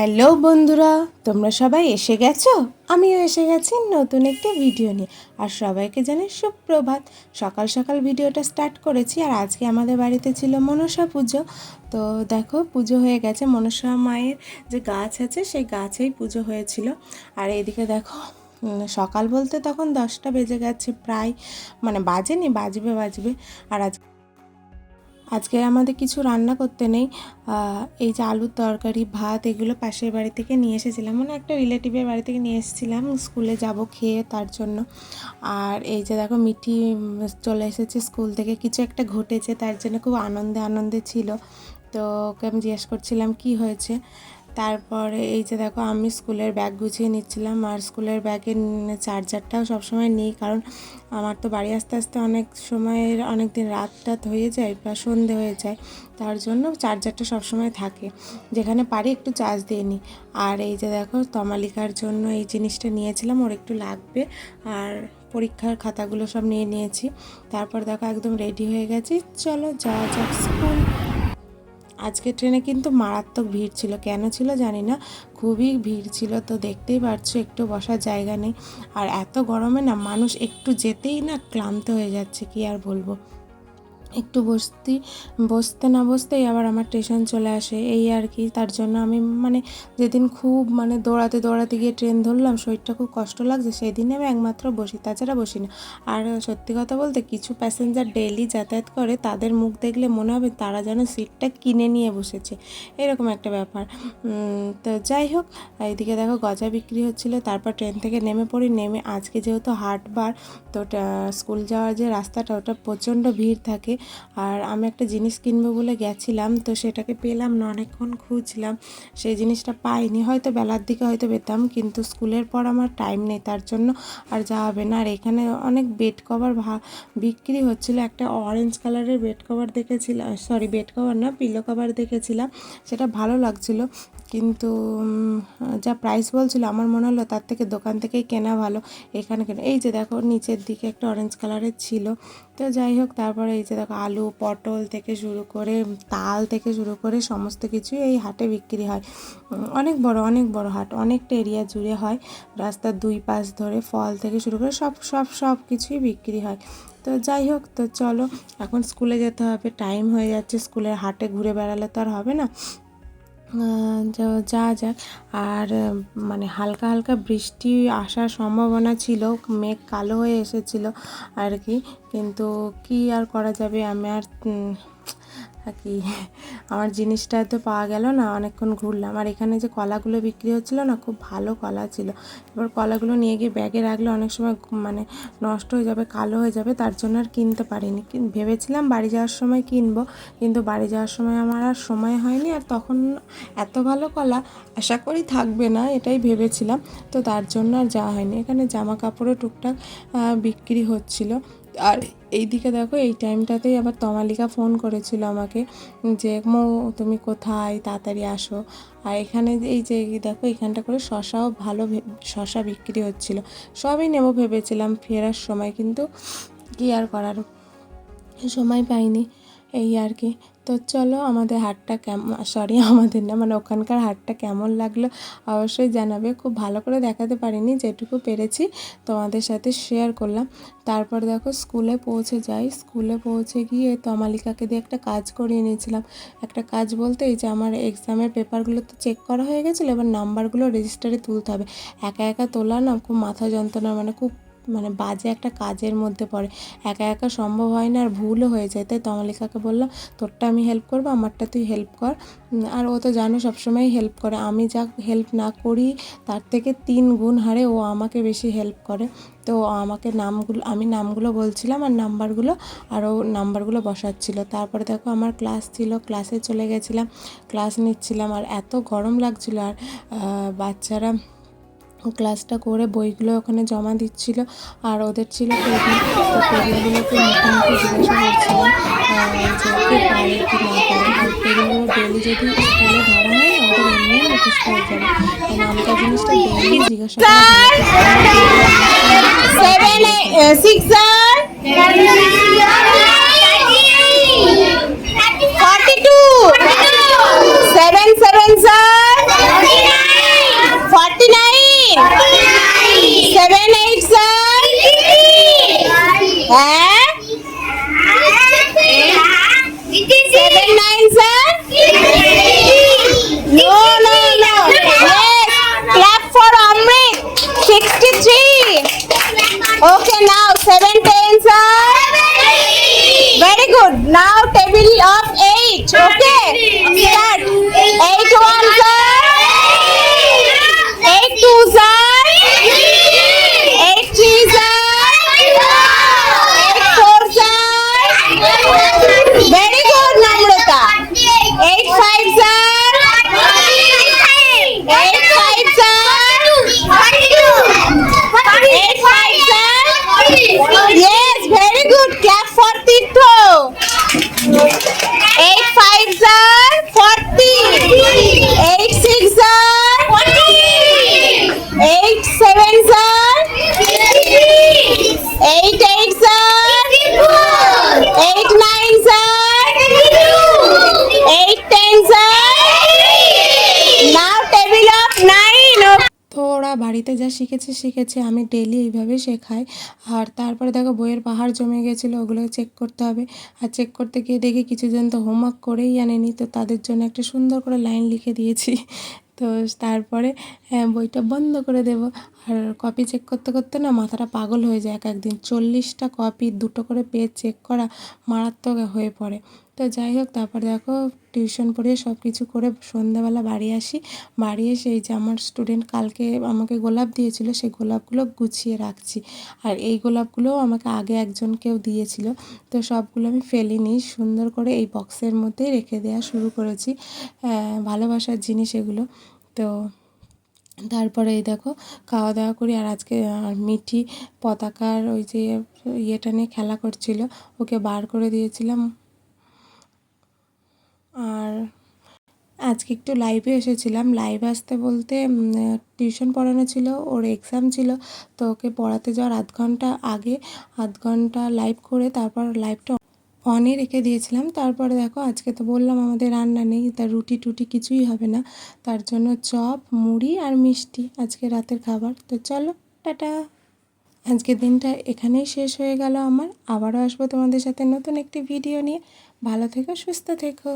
Hello বন্ধুরা, তোমরা সবাই এসে গেছো? আমিও এসে গেছি নতুন একটি ভিডিও নিয়ে। আর সবাইকে জানাই সুপ্রভাত। সকাল সকাল ভিডিওটা স্টার্ট করেছি। আর আজকে আমাদের বাড়িতে ছিল মনসা পুজো। তো দেখো, পুজো হয়ে গেছে। মনসা মায়ের যে গাছ আছে সেই গাছেই পুজো হয়েছিল। আর এইদিকে দেখো, সকাল বলতে তখন 10টা বেজে গেছে প্রায়, মানে বাজেনি, বাজবে। আর আজকে আমাদের কিছু রান্না করতে নেই। এই যে আলুর তরকারি, ভাত, এগুলো পাশের বাড়ি থেকে নিয়ে এসেছিলাম, মানে একটা রিলেটিভের বাড়ি থেকে নিয়ে এসেছিলাম স্কুলে যাব খেয়ে, তার জন্য। আর এই যে দেখো, মিঠি চলে এসেছে স্কুল থেকে, কিছু একটা ঘটেছে, তার জন্য খুব আনন্দে ছিল। তো ওকে আমি জিজ্ঞেস করছিলাম কি হয়েছে। তারপরে এই যে দেখো, আমি স্কুলের ব্যাগ গুছিয়ে নিচ্ছিলাম। আর স্কুলের ব্যাগের চার্জারটাও সবসময় নিই, কারণ আমার তো বাড়ি আসতে আসতে অনেক সময়ের অনেক দিন রাত হয়ে যায় বা সন্ধে হয়ে যায়, তার জন্য চার্জারটা সবসময় থাকে, যেখানে পারি একটু চার্জ দিয়ে নিই। আর এই যে দেখো, তমালিকার জন্য এই জিনিসটা নিয়েছিলাম, ওর একটু লাগবে। আর পরীক্ষার খাতাগুলো সব নিয়ে নিয়েছি। তারপর দেখো একদম রেডি হয়ে গেছি, চলো যাওয়া যাক স্কুল। আজকে ট্রেনে কিন্তু মারাত্মক ভিড় ছিল, কেন ছিল জানি না, খুবই ভিড় ছিল। তো দেখতেই পারছো, একটু বসার জায়গা নেই। আর এত গরমে না মানুষ একটু যেতেই না ক্লান্ত হয়ে যাচ্ছে, কি আর বলবো। একটু বসতে না বসতেই আবার আমার স্টেশন চলে আসে, এই আর কি। তার জন্য আমি যেদিন খুব দৌড়াতে গিয়ে ট্রেন ধরলাম, শরীরটা খুব কষ্ট লাগছে, সেই দিনে আমি একমাত্র বসি, তাছাড়া বসি না। আর সত্যি কথা বলতে, কিছু প্যাসেঞ্জার ডেইলি যাতায়াত করে, তাদের মুখ দেখলে মনে হবে তারা যেন সিটটা কিনে নিয়ে বসেছে, এরকম একটা ব্যাপার। তো যাই হোক, এইদিকে দেখো গজা বিক্রি হচ্ছিলো। তারপর ট্রেন থেকে নেমে পড়ি। নেমে আজকে যেহেতু হাটবার, তো স্কুল যাওয়ার যে রাস্তাটা, ওটা প্রচণ্ড ভিড় থাকে। আর আমি একটা জিনিস কিনবো বলে গেছিলাম, তো সেটাকে পেলাম না, অনেকক্ষণ খুঁজলাম, সেই জিনিসটা পাইনি। হয়তো বেলার দিকে হয়তো পেতাম, কিন্তু স্কুলের পর আমার টাইম নেই, তার জন্য আর যাওয়া হবে না। আর এখানে অনেক বেড কভার বিক্রি হচ্ছিলো। একটা অরেঞ্জ কালারের বেড কভার দেখেছিলাম, সরি বেড কভার না, পিলো কভার দেখেছিলাম, সেটা ভালো লাগছিলো। কিন্তু যা প্রাইস বলছিল, আমার মনে হলো তার থেকে দোকান থেকেই কেনা ভালো, এখানে কেনা। এই যে দেখো, নিচের দিকে একটা অরেঞ্জ কালারের ছিল। তো যাই হোক, তারপরে এই যে দেখো, আলু পটল থেকে শুরু করে, তাল থেকে শুরু করে সমস্ত কিছুই এই হাটে বিক্রি হয়। অনেক বড় হাট, অনেকটা এরিয়া জুড়ে হয়, রাস্তার দুই পাশ ধরে ফল থেকে শুরু করে সব কিছুই বিক্রি হয়। তো যাই হোক, তো চলো এখন স্কুলে যেতে হবে, টাইম হয়ে যাচ্ছে, স্কুলের হাটে ঘুরে বেড়ালে তো আর হবে না, যা যাক। আর হালকা হালকা বৃষ্টি আসার সম্ভাবনা ছিল, মেঘ কালো হয়ে এসেছিল আর কি। কিন্তু কি আর করা যাবে, আমি আর কি, আমার জিনিসটা তো পাওয়া গেল না, অনেকক্ষণ ঘুরলাম। আর এখানে যে কলাগুলো বিক্রি হচ্ছিলো না, খুব ভালো কলা ছিল। এবার কলাগুলো নিয়ে গিয়ে ব্যাগে রাখলে অনেক সময় নষ্ট হয়ে যাবে, কালো হয়ে যাবে, তার জন্য আর কিনতে পারিনি। ভেবেছিলাম বাড়ি যাওয়ার সময় কিনবো, কিন্তু বাড়ি যাওয়ার সময় আমার আর সময় হয়নি। আর তখন এত ভালো কলা আশা করি থাকবে না, এটাই ভেবেছিলাম, তো তার জন্য আর যাওয়া হয়নি। এখানে জামা কাপড়ও টুকটাক বিক্রি হচ্ছিলো। আর এইদিকে দেখো, এই টাইমটাতেই আবার তমালিকা ফোন করেছিল আমাকে যে তুমি কোথায়, তাড়াতাড়ি আসো। আর এখানে এই যে দেখো, এখানটা করে শশাও ভালো শশা বিক্রি হচ্ছিল, সবই নেবো ভেবেছিলাম ফেরার সময়, কিন্তু কি আর করার, সময় পাইনি, এই আর কি। তো চলো, আমাদের হাটটা আমাদের না, ওখানকার হাটটা কেমন লাগলো অবশ্যই জানাবে। খুব ভালো করে দেখাতে পারিনি, যেটুকু পেরেছি তোমাদের সাথে শেয়ার করলাম। তারপর দেখো, স্কুলে পৌঁছে গিয়ে তমালিকাকে দিয়ে একটা কাজ করিয়ে নিয়েছিলাম। একটা কাজ বলতে, এই যে আমার এক্সামের পেপারগুলো তো চেক করা হয়ে গেছিলো, এবার নাম্বারগুলো রেজিস্টারে তুলতে হবে। একা তোলা না, খুব মাথা যন্ত্রণা, খুব বাজে একটা কাজের মধ্যে পড়ে, একা সম্ভব হয় না, আর ভুলও হয়ে যায়। তাই তমালিকাকে বললাম, তোরটা আমি হেল্প করবো, আমারটা তুই হেল্প কর। আর ও তো জানো সবসময় হেল্প করে, আমি যা হেল্প না করি তার থেকে 3 গুণ হারে ও আমাকে বেশি হেল্প করে। তো আমাকে আমি নামগুলো বলছিলাম আর ও নাম্বারগুলো বসাচ্ছিল। তারপরে দেখো, আমার ক্লাস ছিল, ক্লাসে চলে গেছিলাম, ক্লাস নিচ্ছিলাম। আর এত গরম লাগছিল, আর বাচ্চারা ক্লাসটা করে বইগুলো ওখানে জমা দিচ্ছিল। আর ওদের ছিল টেবিল, তো টেবিলগুলোকে মুখোমুখি জিজ্ঞাসা করছিলাম যে কে পারে কি না পারে। আর টেবিলগুলো ডেলি যদি স্কুলে ধরা হয় না, ওদের এমনি মুখস্থ হয়ে যাবে, নামটা জিনিসটা ডেলি জিজ্ঞাসা করা ভালো। 42 7 7 sir Now table of 8. Okay. Start. 8 ones are 8 twos are 8 threes are 8 fours are. Very good, Namrata. 8 fives are 8 fives are 8 fives are. Yes, very good. Clap for Tirtho. 8 fives are 40. 8 six are 8 sevens are 8 eights are 8 nines are 8 tens are. Now table of 9. তো ওরা বাড়িতে যা শিখেছে আমি daily এইভাবে শেখাই। আর তারপরে দেখো বইয়ের পাহাড় জমে গেছিলো, ওগুলো চেক করতে হবে। আর চেক করতে গিয়ে দেখি কিছুজন তো হোমওয়ার্ক করেই আনেনি, তো তাদের জন্য একটা সুন্দর করে লাইন লিখে দিয়েছি। তো তারপরে বইটা বন্ধ করে দেব। আর কপি চেক করতে করতে না মাথাটা পাগল হয়ে যায়। এক একদিন 40টা কপি 2টো করে পেজ চেক করা মারাত্মক হয়ে পড়ে। তো যাই হোক, তারপরে দেখো টিউশন পড়িয়ে সব কিছু করে সন্ধ্যাবেলা বাড়ি আসি। বাড়ি এসে এই যে আমার স্টুডেন্ট কালকে আমাকে গোলাপ দিয়েছিল, সেই গোলাপগুলো গুছিয়ে রাখছি। আর এই গোলাপগুলোও আমাকে আগে একজনকেও দিয়েছিল, তো সবগুলো আমি ফেলিনি, সুন্দর করে এই বক্সের মধ্যেই রেখে দেওয়া শুরু করেছি। ভালোবাসার জিনিস এগুলো। তো তারপরে এই দেখো খাওয়া দাওয়া করি। আর আজকে মিঠি পতাকার ওই যে ইয়েটা নিয়ে খেলা করছিল, ওকে বার করে দিয়েছিলাম। আর আজকে একটু লাইভে এসেছিলাম। লাইভে আসতে বলতে টিউশন পড়ানো ছিল, ওর এক্সাম ছিল, তো ওকে পড়াতে যাওয়ার আধ ঘন্টা লাইভ করে তারপর লাইভটা অনই রেখে দিয়েছিলাম। তারপরে দেখো আজকে তো বললাম আমাদের রান্না নেই, তার রুটি টুটি কিছুই হবে না, তার জন্য চপ মুড়ি আর মিষ্টি আজকে রাতের খাবার। তো চলো টাটা। আজকের দিনটা এখানেই শেষ হয়ে গেল আমার। আবারও আসবো তোমাদের সাথে নতুন একটি ভিডিও নিয়ে। ভালো থেকো, সুস্থ থেকো।